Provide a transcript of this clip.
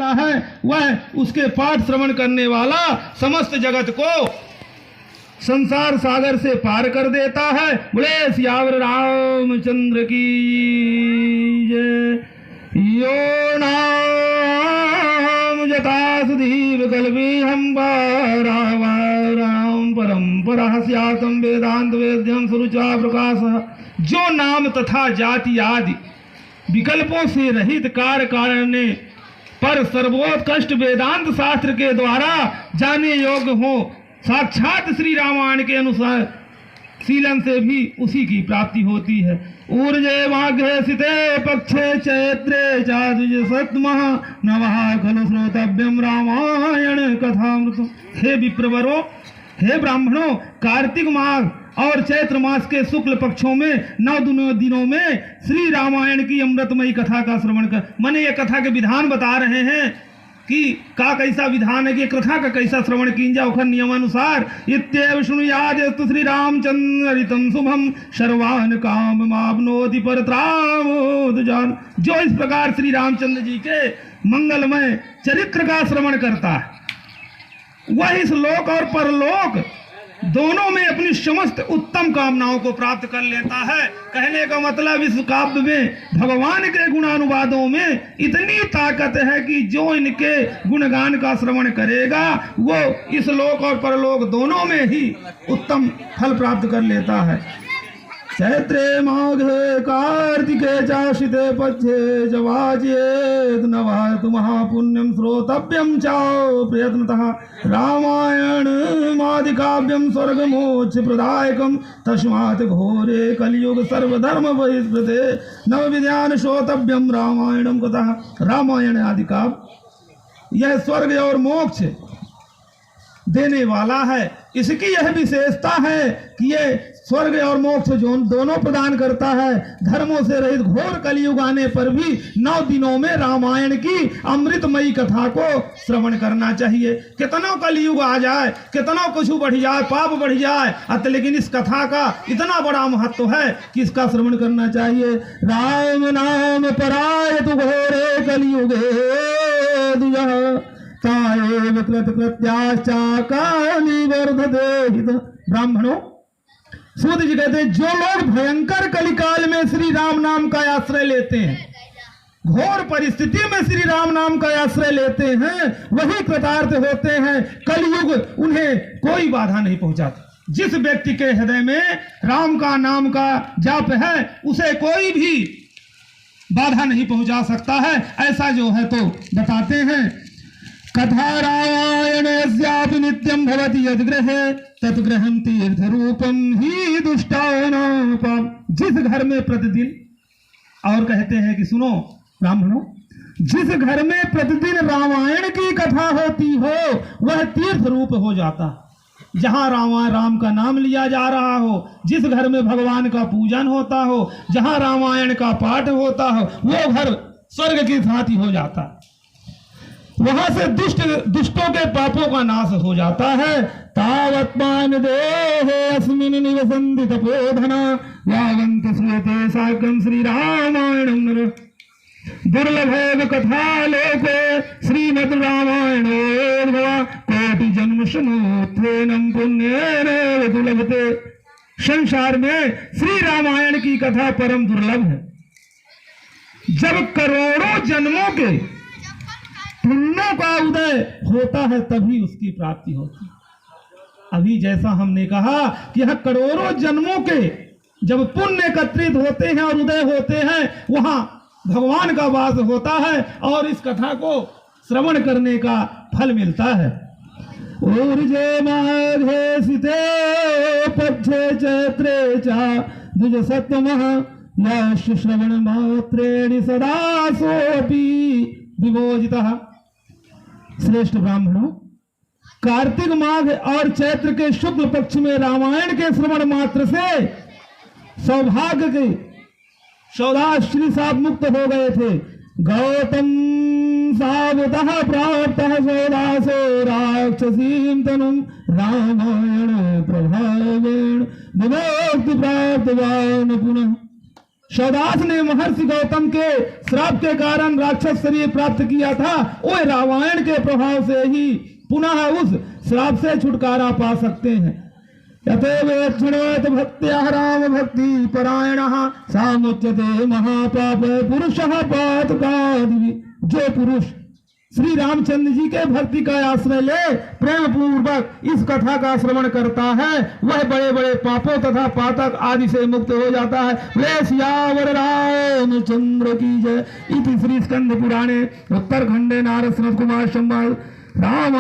वाला है वह उसके पाठ श्रवण करने वाला समस्त जगत को संसार सागर से पार कर देता है। बोले सियावर रामचंद्र की जय। यो नाम जता सुधीव कल्पी हम राम परंपरा स्यातम वेदांत वेद्यम सुरुचा प्रकाश। जो नाम तथा जाति आदि विकल्पों से रहित कार्य करने पर सर्वोत्कृष्ट वेदांत शास्त्र के द्वारा जाने योग्य हो, साक्षात श्री रामायण के अनुसार शीलन से भी उसी की प्राप्ति होती है। ऊर्जे माघे सिते पक्षे चैत्रे चाद्विज सत्मः नवः खलु श्रोतव्यम रामायण कथामृतम्। हे विप्रवरों, हे ब्राह्मणों, कार्तिक माघ और चैत्र मास के शुक्ल पक्षों में 9 दिनों में श्री रामायण की अमृतमयी कथा का श्रवण कर। माने ये कथा के विधान बता रहे हैं कि का कैसा विधान है कि कथा का कैसा श्रवण कींजा उखर नियमानुसार। इत्येव शृणुयाद्यस्तु श्री रामचंद्रितं शुभम सर्वान् काममाप्नोति परत्रामोद जान। जो इस प्रकार श्री रामचंद्र जी के मंगलमय चरित्र का श्रवण करता है वह इस लोक और परलोक दोनों में अपनी समस्त उत्तम कामनाओं को प्राप्त कर लेता है। कहने का मतलब इस काव्य में भगवान के गुणानुवादों में इतनी ताकत है कि जो इनके गुणगान का श्रवण करेगा वो इस लोक और परलोक दोनों में ही उत्तम फल प्राप्त कर लेता है। चैत्रे माघे कार्तिके चाशिते पथ्ये जवाचेत नवातु महापुण्यम श्रोतव्यम चाओ प्रयत्नतः रामायण मादिकाव्यम स्वर्गमोक्ष प्रदायकम तस्मात् घोरे कलियुग सर्वधर्म बहिष्कृते नव विद्यान श्रोतव्यम रामायणम कथा। रामायण आदि काव्य यह स्वर्ग और मोक्ष देने वाला है। इसकी यह विशेषता है कि ये स्वर्ग और मोक्ष दोनों प्रदान करता है। धर्मों से रहित घोर कलयुग आने पर भी 9 दिनों में रामायण की अमृतमयी कथा को श्रवण करना चाहिए। कितना कलयुग आ जाए, कितना कुछ बढ़ जाए, पाप बढ़ जाए, लेकिन इस कथा का इतना बड़ा महत्व है कि इसका श्रवण करना चाहिए। राम नाम पराय तु घोरे कलयुगे ब्राह्मणों, सूत जी कहते हैं जो लोग भयंकर कलिकाल में श्री राम नाम का आश्रय लेते हैं, घोर परिस्थिति में श्री राम नाम का आश्रय लेते हैं, वही कृतार्थ होते हैं। कलयुग उन्हें कोई बाधा नहीं पहुंचाता। जिस व्यक्ति के हृदय में राम का नाम का जाप है उसे कोई भी बाधा नहीं पहुंचा सकता है। ऐसा जो है तो बताते हैं कथा रामायणस्यापि नित्यं भवति यद्गृहे तद्गृहं तीर्थरूपं हि दुष्टानां पाप। जिस घर में प्रतिदिन, और कहते हैं कि सुनो ब्राह्मणों, जिस घर में प्रतिदिन रामायण की कथा होती हो वह तीर्थ रूप हो जाता। जहाँ राम का नाम लिया जा रहा हो, जिस घर में भगवान का पूजन होता हो, जहाँ रामायण का पाठ होता हो, वो घर स्वर्ग की भांति हो जाता। वहां से दुष्टों के पापों का नाश हो जाता है। तावत्मान देहे अस्मिन् निवसन्ति तपोधना यावन्त श्रूयते साकं श्री रामायणं नर। दुर्लभेव कथा लोके श्रीमद् रामायणोद्भवा कोटि जन्म शमोत्थेनं पुण्येन दुर्लभते। संसार में श्री रामायण की कथा परम दुर्लभ है। जब करोड़ों जन्मों के पुण्यों का उदय होता है तभी उसकी प्राप्ति होती है। अभी जैसा हमने कहा कि यह करोड़ों जन्मों के जब पुण्य एकत्रित होते हैं और उदय होते हैं वहां भगवान का वास होता है और इस कथा को श्रवण करने का फल मिलता है। ऊर्जे माघे सिते पक्षे चैत्रे चा द्विज सत्तमः यश श्रवण मात्रेणि सदा सोऽपि विमोचितः। श्रेष्ठ ब्राह्मणों, कार्तिक माघ और चैत्र के शुक्ल पक्ष में रामायण के श्रवण मात्र से सौभाग्य के सौदास श्री साहब मुक्त हो गए थे। गौतम सावतः प्राप्त सौदासो राक्षसीं तनुं रामायण प्रभावेण विमुक्ति प्राप्तवान् पुनः। शौदास ने महर्षि गौतम के श्राप के कारण राक्षस शरीर प्राप्त किया था, वो रामायण के प्रभाव से ही पुनः उस श्राप से छुटकारा पा सकते हैं। यथेवेक्षणेत भक्त्या राम भक्ति परायणः सामुच्यते महापाप पुरुषः पातकादिवि। जो पुरुष श्री रामचंद्र जी के भक्ति का आश्रय ले प्रेम पूर्वक इस कथा का श्रवण करता है, वह बड़े बड़े पापों तथा पातक आदि से मुक्त हो जाता है। बोले सियावर रामचंद्र की जय। इति श्री स्कंद पुराणे उत्तरखंडे नारद सनत कुमार संवाद राम